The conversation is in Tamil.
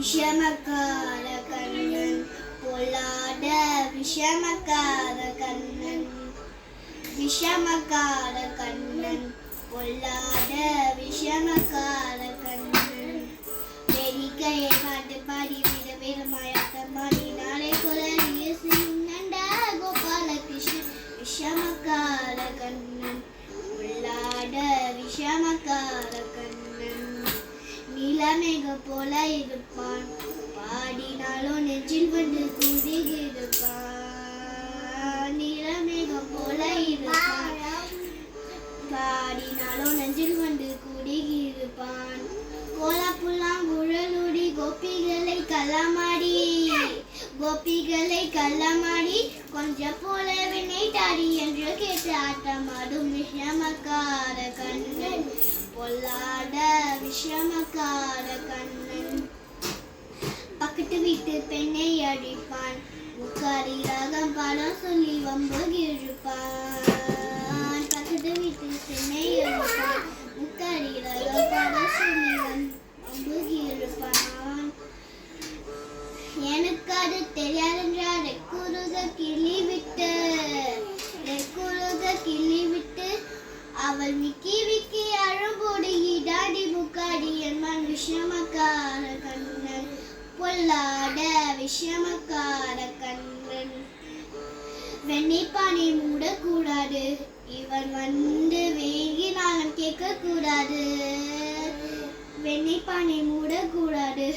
விஷமக்கார கண்ணன் பொல்லாத விஷமக்கார கண்ணன் விஷமக்கார கண்ணன் பொல்லாத விஷமக்கார கண்ணன் வேடிக்கையை பாட்டு பாடி விட பெருமாயத்தமாடி நாளை குரலிய சின்னண்ட கோபாலகிருஷ்ணன் விஷமக்கார கண்ணன் பொல்லாத விஷமக்கார கண்ணன் நீலமேக போல இருப்பான் பாடினாலும் நெஞ்சில் வந்து குடியிருப்பான் நீலமேகம் போல இருப்பான் பாடினாலும் நெஞ்சில் வந்து குடியிருப்பான் கோலப்புல்லாங்குழலுடி கோபிகளை கள்ளமாடி கொஞ்சம் போல வெண்ணை தாடி என்று கேட்டு ஆட்டமாடும் விஷமக்கார கண்ணன் பொல்லாத விஷமக்கார கண்ணன் பக்கத்து வீட்டு பெண்ணை அடிப்பான் முக்காரி ராகம் பாடம் சொல்லி வம்புகிருப்பான் பக்கத்து வீட்டு பெண்ணை அடிப்பான் முக்காரி ராகம் பாடம் சொல்லி வம்புகிருப்பான் எனக்கு அது தெரியாதென்றால் ரெக்குருக கிள்ளி விட்டு அவள் விக்கி அழும்போடு இடாடி முக்காடி என்பான் விஷமக்கார கண்ணன் பொல்லாத விஷமக்கார கண்ணன் வெண்ணைப்பானை மூடக்கூடாது இவன் வந்து வேகினாலும் கேட்க கூடாது வெண்ணைப்பானை மூடக்கூடாது